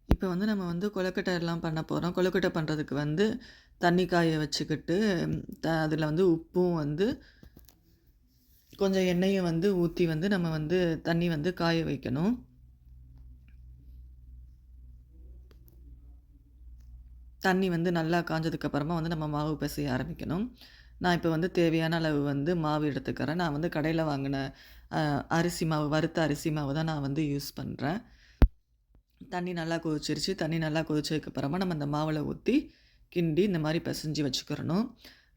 இப்போ வந்து நம்ம வந்து கொழுக்கட்டை எல்லாம் பண்ண போகிறோம். கொழுக்கட்டை பண்ணுறதுக்கு வந்து தண்ணி காய வச்சுக்கிட்டு அதில் வந்து உப்பும் வந்து கொஞ்சம் எண்ணெயும் வந்து ஊற்றி வந்து நம்ம வந்து தண்ணி வந்து காய வைக்கணும். தண்ணி வந்து நல்லா காஞ்சதுக்கப்புறமா வந்து நம்ம மாவு பிசைய ஆரம்பிக்கணும். நான் இப்போ வந்து தேவையான அளவு வந்து மாவு எடுத்துக்கிறேன். நான் வந்து கடையில் வாங்கின அரிசி மாவு, வறுத்த அரிசி மாவு தான் நான் வந்து யூஸ் பண்ணுறேன். தண்ணி நல்லா கொதிச்சிருச்சு. தண்ணி நல்லா கொதிச்சதுக்கப்புறமா நம்ம இந்த மாவில் ஊற்றி கிண்டி இந்த மாதிரி பிசைஞ்சு வச்சுக்கிறணும்.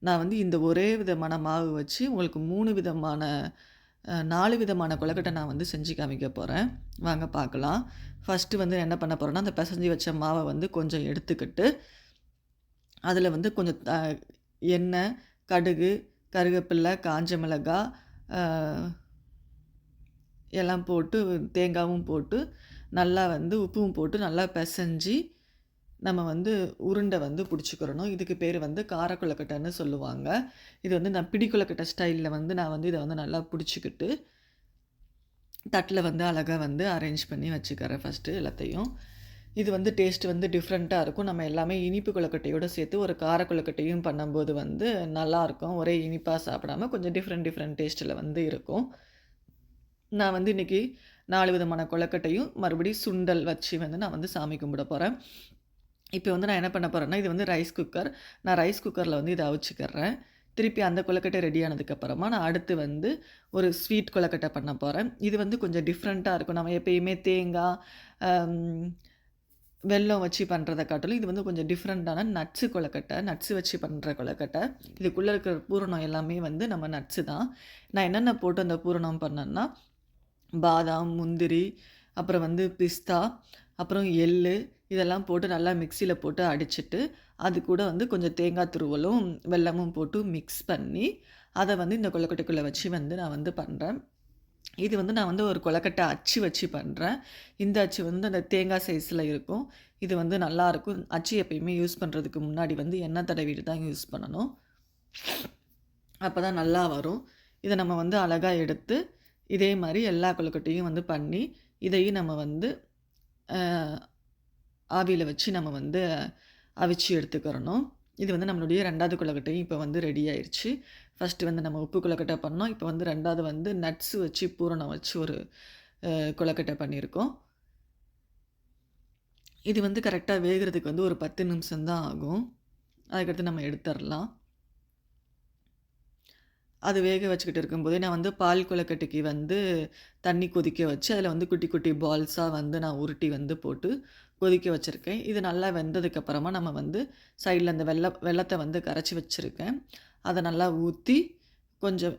நான் வந்து இந்த ஒரே விதமான மாவு வச்சு உங்களுக்கு 3 விதமான 4 விதமான கொழுக்கட்டை நான் வந்து செஞ்சு காமிக்க போகிறேன். வாங்க பார்க்கலாம். ஃபஸ்ட்டு வந்து என்ன பண்ண போகிறேன்னா, அந்த பிசைஞ்சு வச்ச மாவை வந்து கொஞ்சம் எடுத்துக்கிட்டு அதில் வந்து கொஞ்சம் எண்ணெய், கடுகு, கருவேப்பிலை, காஞ்ச மிளகாய் எல்லாம் போட்டு தேங்காயும் போட்டு நல்லா வந்து உப்பும் போட்டு நல்லா பிசைஞ்சு நம்ம வந்து உருண்டை வந்து பிடிச்சிக்கிறணும். இதுக்கு பேர் வந்து கார கொழுக்கட்டைன்னு சொல்லுவாங்க. இது வந்து நான் பிடி கொழுக்கட்டை ஸ்டைலில் வந்து நான் வந்து இதை வந்து நல்லா பிடிச்சிக்கிட்டு தட்டில் வந்து அழகாக வந்து அரேஞ்ச் பண்ணி வச்சுக்கிறேன் ஃபஸ்ட்டு எல்லாத்தையும். இது வந்து டேஸ்ட் வந்து டிஃப்ரெண்ட்டாக இருக்கும். நம்ம எல்லாமே இனிப்பு கொழுக்கட்டையோடு சேர்த்து ஒரு கார கொழுக்கட்டையும் பண்ணும்போது வந்து நல்லாயிருக்கும். ஒரே இனிப்பாக சாப்பிடாமல் கொஞ்சம் டிஃப்ரெண்ட் டேஸ்ட்டில் வந்து இருக்கும். நான் வந்து இன்றைக்கி 4 விதமான கொழுக்கட்டையும் மறுபடியும் சுண்டல் வச்சு வந்து நான் வந்து சாமி கும்பிட போகிறேன். இப்போ வந்து நான் என்ன பண்ண போகிறேன்னா, இது வந்து ரைஸ் குக்கர். நான் ரைஸ் குக்கரில் வந்து இதை அவிச்சிக்கிறேன். திருப்பி அந்த கொழுக்கட்டை ரெடி ஆனதுக்கப்புறமா நான் அடுத்து வந்து ஒரு ஸ்வீட் கொழுக்கட்டை பண்ண போகிறேன். இது வந்து கொஞ்சம் டிஃப்ரெண்ட்டாக இருக்கும். நம்ம எப்பயுமே தேங்காய், வெல்லம் வச்சு பண்ணுறதை காட்டிலும் இது வந்து கொஞ்சம் டிஃப்ரெண்ட்டான நட்ஸு கொழுக்கட்டை. நட்ஸு வச்சு பண்ணுற கொழுக்கட்டை. இதுக்குள்ளே இருக்கிற பூரணம் எல்லாமே வந்து நம்ம நட்ஸு தான். நான் என்னென்ன போட்டு அந்த பூரணம் பண்ணேன்னா, பாதாம், முந்திரி, அப்புறம் வந்து பிஸ்தா, அப்புறம் எள்ளு இதெல்லாம் போட்டு நல்லா மிக்சியில் போட்டு அடிச்சுட்டு அது கூட வந்து கொஞ்சம் தேங்காய் துருவலும் வெல்லமும் போட்டு மிக்ஸ் பண்ணி அதை வந்து இந்த கொழுக்கட்டைக்குள்ளே வச்சு வந்து நான் வந்து பண்ணுறேன். இது வந்து நான் வந்து ஒரு கொழுக்கட்டை அச்சு வச்சு பண்ணுறேன். இந்த அச்சு வந்து அந்த தேங்காய் சைஸில் இருக்கும். இது வந்து நல்லாயிருக்கும். அச்சு எப்பயுமே யூஸ் பண்ணுறதுக்கு முன்னாடி வந்து எண்ணெய் தடவிட்டு தான் யூஸ் பண்ணணும். அப்போ தான் நல்லா வரும். இதை நம்ம வந்து அழகாக எடுத்து இதே மாதிரி எல்லா கொழுக்கட்டையும் வந்து பண்ணி இதையும் நம்ம வந்து ஆவியில் வச்சு நம்ம வந்து அவிச்சு எடுத்துக்கிறணும். இது வந்து நம்மளுடைய 2வது கொழுக்கட்டையும் இப்போ வந்து ரெடி ஆயிடுச்சு. ஃபஸ்ட்டு வந்து நம்ம உப்பு கொழுக்கட்டை பண்ணோம். இப்போ வந்து 2வது வந்து நட்ஸு வச்சு பூரணம் வச்சு ஒரு கொழுக்கட்டை பண்ணியிருக்கோம். இது வந்து கரெக்டாக வேகிறதுக்கு வந்து ஒரு 10 நிமிஷம்தான் ஆகும். அதுக்கடுத்து நம்ம எடுத்துடலாம். அது வேக வச்சுக்கிட்டு இருக்கும்போதே நான் வந்து பால் கொழுக்கட்டைக்கு வந்து தண்ணி கொதிக்க வச்சு அதில் வந்து குட்டி குட்டி பால்ஸாக வந்து நான் உருட்டி வந்து போட்டு கொதிக்க வச்சுருக்கேன். இது நல்லா வெந்ததுக்கப்புறமா நம்ம வந்து சைடில் அந்த வெல்லத்தை வந்து கரைச்சி வச்சுருக்கேன். அதை நல்லா ஊற்றி கொஞ்சம்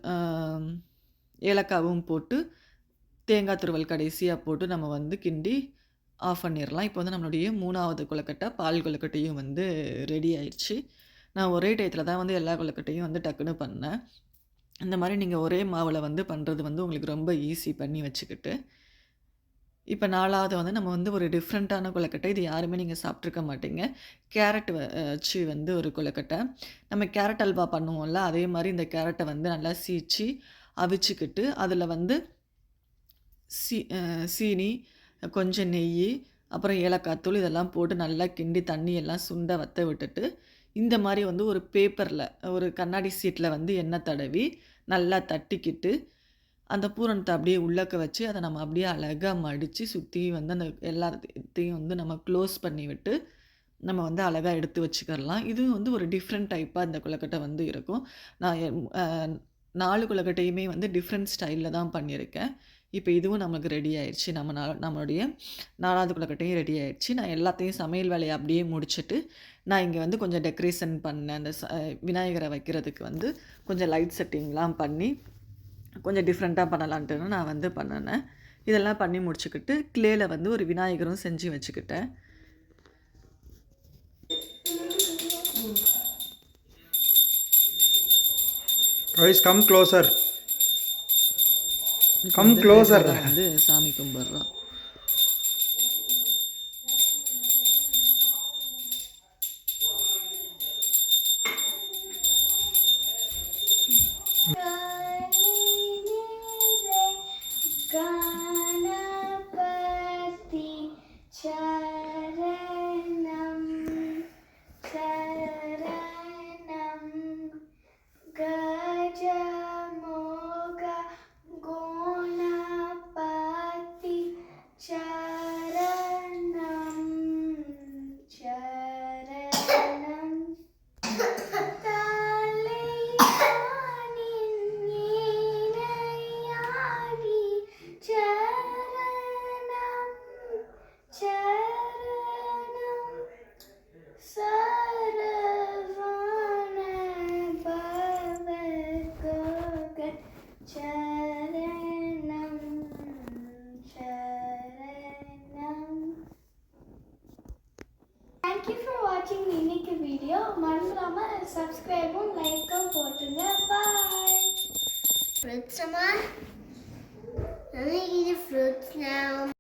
ஏலக்காவும் போட்டு தேங்காய் துருவல் கடைசியாக போட்டு நம்ம வந்து கிண்டி ஆஃப் பண்ணிடலாம். இப்போ வந்து நம்மளுடைய 3வது கொழுக்கட்டை பால் கொழுக்கட்டையும் வந்து ரெடி ஆயிடுச்சு. நான் ஒரே டயத்தில் தான் வந்து எல்லா கொழுக்கட்டையும் வந்து டக்குன்னு பண்ணேன். இந்த மாதிரி நீங்கள் ஒரே மாவில் வந்து பண்ணுறது வந்து உங்களுக்கு ரொம்ப ஈஸி பண்ணி வச்சுக்கிட்டு. இப்போ 4வது வந்து நம்ம வந்து ஒரு டிஃப்ரெண்ட்டான கொழுக்கட்டை. இது யாருமே நீங்கள் சாப்பிட்ருக்க மாட்டீங்க. கேரட் வச்சு வந்து ஒரு கொழுக்கட்டை. நம்ம கேரட் அல்வா பண்ணுவோம்ல, அதே மாதிரி இந்த கேரட்டை வந்து நல்லா சீச்சு அவிச்சுக்கிட்டு அதில் வந்து சீனி, கொஞ்சம் நெய், அப்புறம் ஏலக்காய் தூள் இதெல்லாம் போட்டு நல்லா கிண்டி தண்ணியெல்லாம் சுண்ட வற்ற விட்டுட்டு இந்த மாதிரி வந்து ஒரு பேப்பரில் ஒரு கண்ணாடி சீட்டில் வந்து எண்ணெய் தடவி நல்லா தட்டிக்கிட்டு அந்த பூரணத்தை அப்படியே உள்ளக்க வச்சு அதை நம்ம அப்படியே அழகாக மடித்து சுற்றி வந்து அந்த எல்லாத்தையும் வந்து நம்ம க்ளோஸ் பண்ணி விட்டு நம்ம வந்து அழகாக எடுத்து வச்சுக்கலாம். இதுவும் வந்து ஒரு டிஃப்ரெண்ட் டைப்பாக இந்த கொழுக்கட்டை வந்து இருக்கும். நான் 4 கொழுக்கட்டையுமே வந்து டிஃப்ரெண்ட் ஸ்டைலில் தான் பண்ணியிருக்கேன். இப்போ இதுவும் நமக்கு ரெடி ஆயிடுச்சு. நம்மளுடைய 4வது கொழுக்கட்டையும் ரெடி ஆயிடுச்சு. நான் எல்லாத்தையும் சமையல் வேலையை அப்படியே முடிச்சுட்டு நான் இங்கே வந்து கொஞ்சம் டெக்கரேஷன் பண்ணேன். அந்த விநாயகரை வைக்கிறதுக்கு வந்து கொஞ்சம் லைட் செட்டிங்லாம் பண்ணி கொஞ்சம் டிஃப்ரெண்ட்டாக பண்ணலான்ட்டுன்னு நான் வந்து பண்ணினேன். இதெல்லாம் பண்ணி முடிச்சுக்கிட்டு கிளேயில் வந்து ஒரு விநாயகரும் செஞ்சு வச்சுக்கிட்டேன். கம் க்ளோசர் வந்து சாமி கும்பிட்றோம். गणपति சரணம் சரணம். Thank you for watching இன்னைக்கு வீடியோ. மறந்துடாம சப்ஸ்கிரைபும் லைக்கும் போட்டுங்க. Bye. Fruits, Mama. Let me eat the fruits now.